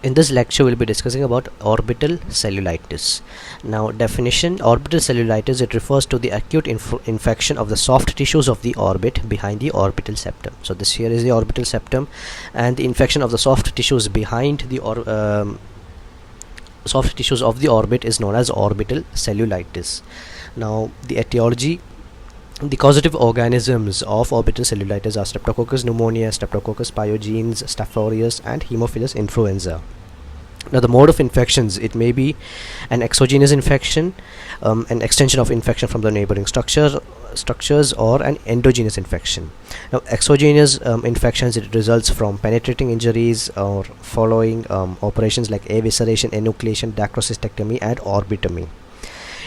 In this lecture, we'll be discussing about orbital cellulitis. Now, definition: orbital cellulitis, it refers to the acute infection of the soft tissues of the orbit behind the orbital septum. So this here is the orbital septum, and the infection of the soft tissues behind the soft tissues of the orbit is known as orbital cellulitis. Now, the etiology: the causative organisms of orbital cellulitis are Streptococcus pneumonia, Streptococcus pyogenes, Staph aureus, and Haemophilus influenza. Now, the mode of infections: it may be an exogenous infection, an extension of infection from the neighboring structures, or an endogenous infection. Now, exogenous infections, it results from penetrating injuries or following operations like evisceration, enucleation, dacrocystectomy, and orbitomy.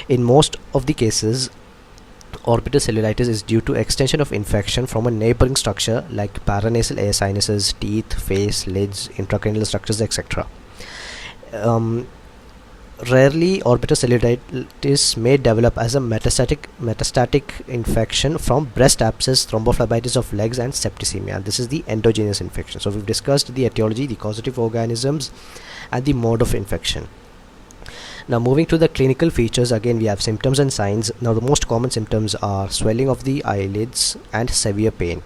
In most of the cases, orbital cellulitis is due to extension of infection from a neighboring structure like paranasal air sinuses, teeth, face, lids, intracranial structures, etc. Rarely, orbital cellulitis may develop as a metastatic infection from breast abscess, thrombophlebitis of legs, and septicemia. This is the endogenous infection. So we've discussed the etiology, the causative organisms, and the mode of infection. Now, moving to the clinical features, again we have symptoms and signs. Now, the most common symptoms are swelling of the eyelids and severe pain,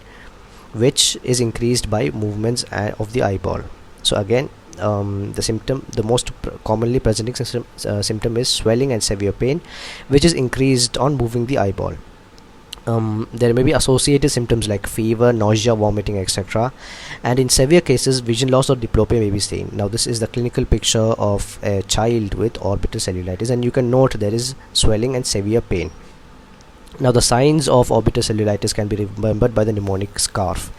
which is increased by movements of the eyeball. So again, the most commonly presenting symptom is swelling and severe pain, which is increased on moving the eyeball. There may be associated symptoms like fever, nausea, vomiting, etc. And in severe cases, vision loss or diplopia may be seen. Now, this is the clinical picture of a child with orbital cellulitis, and you can note there is swelling and severe pain. Now, the signs of orbital cellulitis can be remembered by the mnemonic SCARF.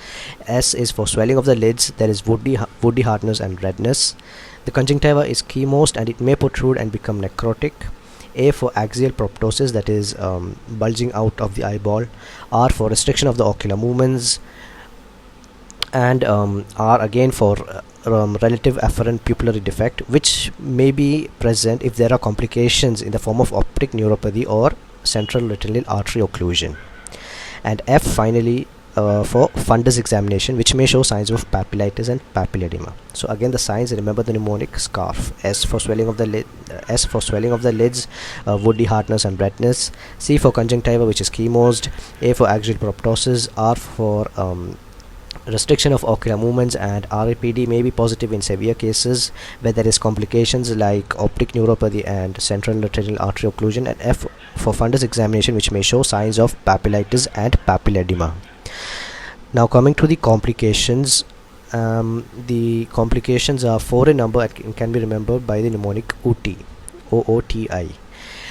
S is for swelling of the lids. There is woody hardness and redness. The conjunctiva is chemosed and it may protrude and become necrotic. A for axial proptosis, that is bulging out of the eyeball. R for restriction of the ocular movements, and R again for relative afferent pupillary defect, which may be present if there are complications in the form of optic neuropathy or central retinal artery occlusion. And F finally for fundus examination, which may show signs of papillitis and papilledema. So again, the signs: remember the mnemonic SCARF. S for swelling of the lids, woody hardness and redness. C for conjunctiva, which is chemosed. A for axial proptosis. R for restriction of ocular movements, and RAPD may be positive in severe cases where there is complications like optic neuropathy and central retinal artery occlusion. And F for fundus examination, which may show signs of papillitis and papilledema. Now, coming to the complications, the complications are 4 in number and can be remembered by the mnemonic OOTI.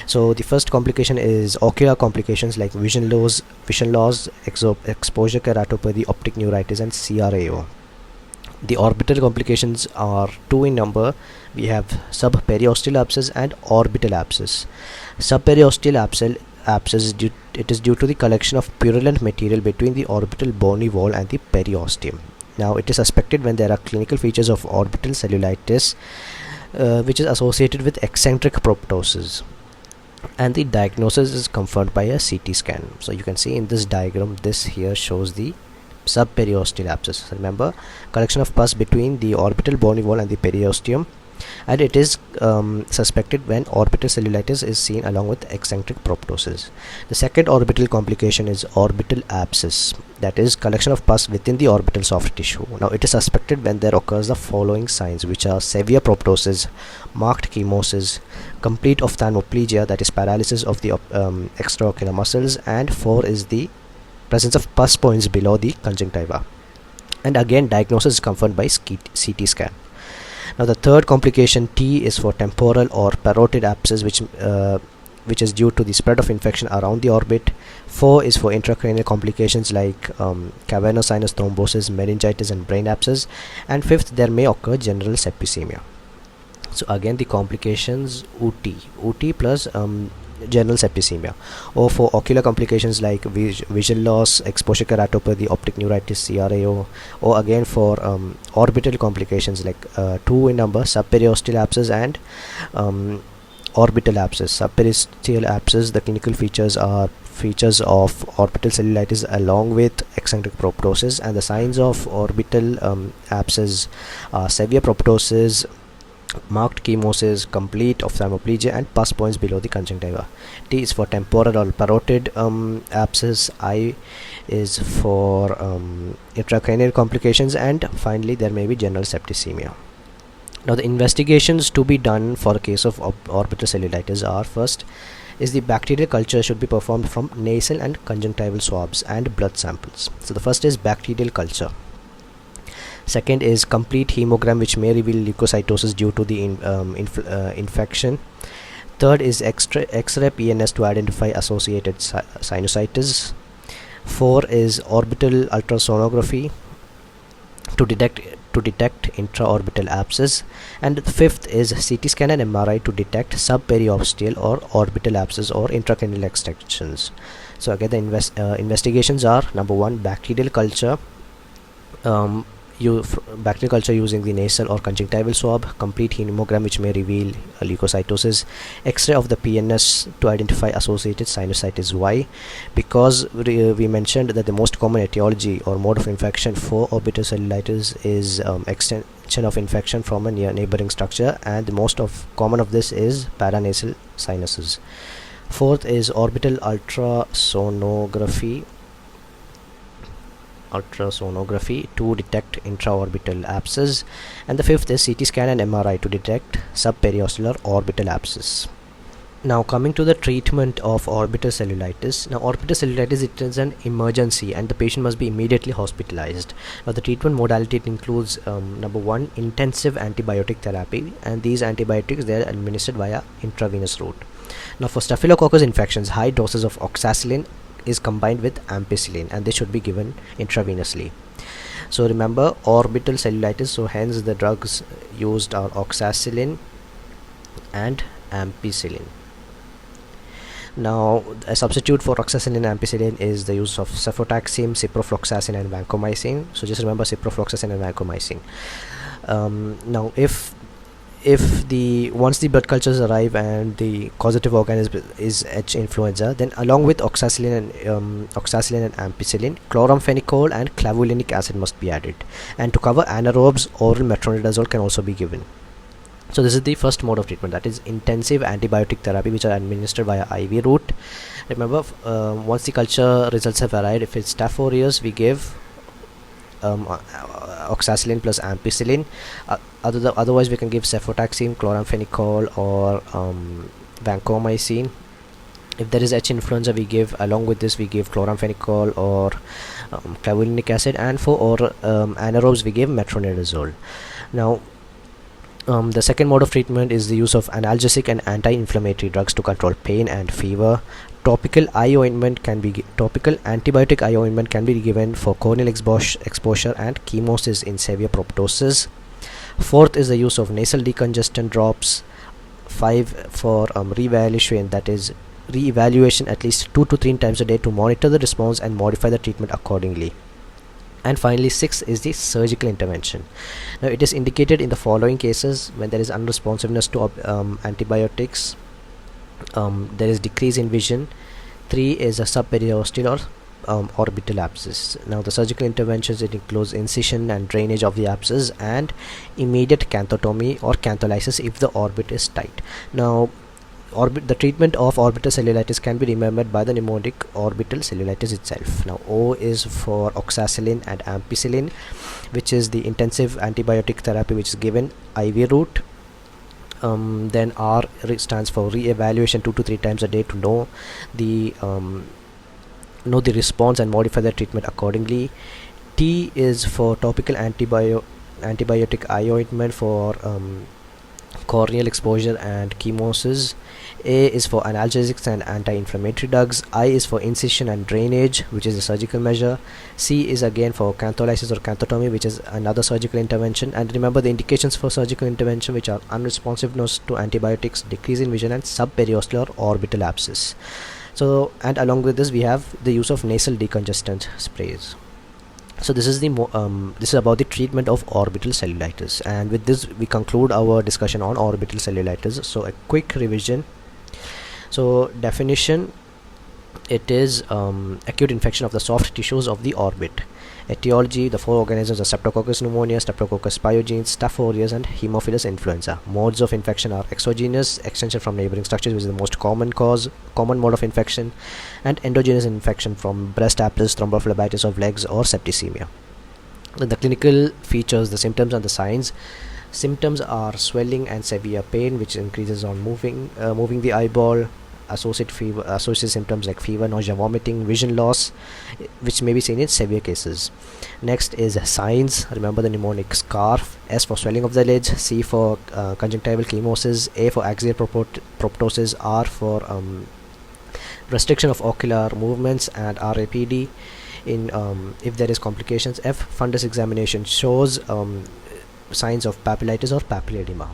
So the first complication is ocular complications like vision loss, exposure keratopathy, optic neuritis, and CRAO. The orbital complications are 2 in number. We have subperiosteal abscess and orbital abscess. Subperiosteal abscess it is due to the collection of purulent material between the orbital bony wall and the periosteum. Now, it is suspected when there are clinical features of orbital cellulitis, which is associated with eccentric proptosis, and the diagnosis is confirmed by a CT scan. So you can see in this diagram, this here shows the subperiosteal abscess. Remember, collection of pus between the orbital bony wall and the periosteum, and it is suspected when orbital cellulitis is seen along with eccentric proptosis. The second orbital complication is orbital abscess, that is collection of pus within the orbital soft tissue. Now, it is suspected when there occurs the following signs, which are severe proptosis, marked chemosis, complete ophthalmoplegia, that is paralysis of the extraocular muscles, and 4 is the presence of pus points below the conjunctiva. And again, diagnosis is confirmed by CT scan. Now, the third complication, T, is for temporal or parotid abscess, which is due to the spread of infection around the orbit. 4 is for intracranial complications like cavernous sinus thrombosis, meningitis, and brain abscess. And 5th, there may occur general septicemia. So again, the complications: UT plus general septicemia. O for ocular complications like vision loss, exposure keratopathy, optic neuritis, CRAO. O again for orbital complications like 2 in number, subperiosteal abscess and orbital abscess. Subperiosteal abscess, the clinical features are features of orbital cellulitis along with eccentric proptosis, and the signs of orbital abscess are severe proptosis, marked chemosis, complete ophthalmoplegia, and pus points below the conjunctiva. T is for temporal or parotid abscess. I is for intracranial complications, and finally there may be general septicemia. Now the investigations to be done for a case of orbital cellulitis are: first is the bacterial culture should be performed from nasal and conjunctival swabs and blood samples. So the first is bacterial culture. Second is complete hemogram, which may reveal leukocytosis due to the infection. Third is X-ray PNS to identify associated sinusitis. 4 is orbital ultrasonography to detect intraorbital abscess, and the fifth is CT scan and MRI to detect subperiosteal or orbital abscess or intracranial extensions. So again, the investigations are: number 1, bacterial culture. Bacterial culture using the nasal or conjunctival swab, complete hemogram which may reveal leukocytosis, X-ray of the PNS to identify associated sinusitis. Why? Because we mentioned that the most common etiology or mode of infection for orbital cellulitis is extension of infection from a neighboring structure, and the most common of this is paranasal sinuses. Fourth is orbital ultrasonography to detect intraorbital abscess, and the fifth is CT scan and MRI to detect subperiosteal orbital abscess. Now coming to the treatment of orbital cellulitis. Now orbital cellulitis, it is an emergency and the patient must be immediately hospitalized. Now the treatment modality, it includes number 1, intensive antibiotic therapy, and these antibiotics, they are administered via intravenous route. Now for staphylococcus infections, high doses of oxacillin is combined with ampicillin, and they should be given intravenously. So remember, orbital cellulitis, so hence the drugs used are oxacillin and ampicillin. Now a substitute for oxacillin and ampicillin is the use of cefotaxime, ciprofloxacin, and vancomycin. So just remember ciprofloxacin and vancomycin. Now if once the blood cultures arrive and the causative organism is H. influenza, then along with oxacillin and ampicillin, chloramphenicol and clavulanic acid must be added, and to cover anaerobes, oral metronidazole can also be given. So this is the first mode of treatment, that is intensive antibiotic therapy, which are administered via IV route. Remember, once the culture results have arrived, if it's Staph aureus, we give oxacillin plus ampicillin. Otherwise we can give cefotaxime, chloramphenicol, or vancomycin. If there is H. influenza, we give, along with this, we give chloramphenicol or clavulanic acid, and for anaerobes we give metronidazole. Now the second mode of treatment is the use of analgesic and anti-inflammatory drugs to control pain and fever. Topical antibiotic eye ointment can be given for corneal exposure and chemosis in severe proptosis. Fourth is the use of nasal decongestant drops. 5 for reevaluation, that is reevaluation at least 2 to 3 times a day to monitor the response and modify the treatment accordingly. And finally, 6 is the surgical intervention. Now it is indicated in the following cases: when there is unresponsiveness to antibiotics, there is decrease in vision. 3 is a subperiosteal or orbital abscess. Now the surgical interventions, it includes incision and drainage of the abscess, and immediate canthotomy or cantholysis if the orbit is tight. Now the treatment of orbital cellulitis can be remembered by the mnemonic orbital cellulitis itself. Now O is for oxacillin and ampicillin, which is the intensive antibiotic therapy which is given IV route. Then R stands for re-evaluation 2 to 3 times a day to know the response and modify the treatment accordingly. T is for topical antibiotic eye ointment for corneal exposure and chemosis. A is for analgesics and anti-inflammatory drugs. I is for incision and drainage, which is a surgical measure. C is again for cantholysis or canthotomy, which is another surgical intervention. And remember the indications for surgical intervention, which are unresponsiveness to antibiotics, decrease in vision, and subperiosteal or orbital abscess. So, and along with this we have the use of nasal decongestant sprays. So this is about the treatment of orbital cellulitis, and with this we conclude our discussion on orbital cellulitis. So a quick revision. So definition: it is acute infection of the soft tissues of the orbit. Etiology: the four organisms are Streptococcus pneumonia, Streptococcus pyogenes, Staph aureus, and Haemophilus influenza. Modes of infection are exogenous, extension from neighboring structures, which is the most common mode of infection, and endogenous infection from breast abscess, thrombophlebitis of legs, or septicemia. The clinical features, the symptoms and the signs. Symptoms are swelling and severe pain, which increases on moving the eyeball. Associated symptoms like fever, nausea, vomiting, vision loss, which may be seen in severe cases. Next is signs. Remember the mnemonic SCARF: S for swelling of the lids, C for conjunctival chemosis, A for axial proptosis, R for restriction of ocular movements, and RAPD. In if there is complications, F fundus examination shows signs of papillitis or papilledema.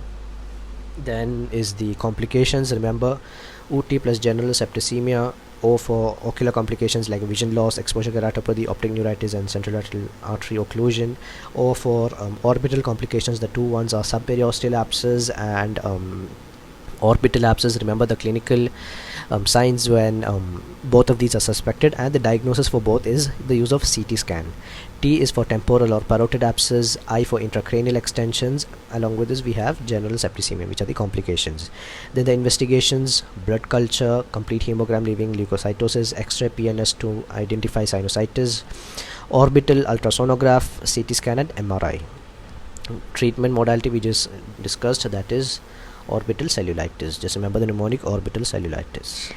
Then is the complications. Remember UT plus general septicemia. O for ocular complications like vision loss, exposure keratopathy, optic neuritis, and central artery occlusion. O for orbital complications. The two ones are subperiosteal abscess and orbital abscess. Remember the clinical signs when both of these are suspected, and the diagnosis for both is the use of CT scan. T is for temporal or parotid abscess, I for intracranial extensions. Along with this we have general septicemia, which are the complications. Then the investigations: blood culture, complete hemogram leaving leukocytosis, X-ray PNS to identify sinusitis, orbital ultrasonograph, CT scan, and MRI. Treatment modality we just discussed, that is orbital cellulitis. Just remember the mnemonic: orbital cellulitis.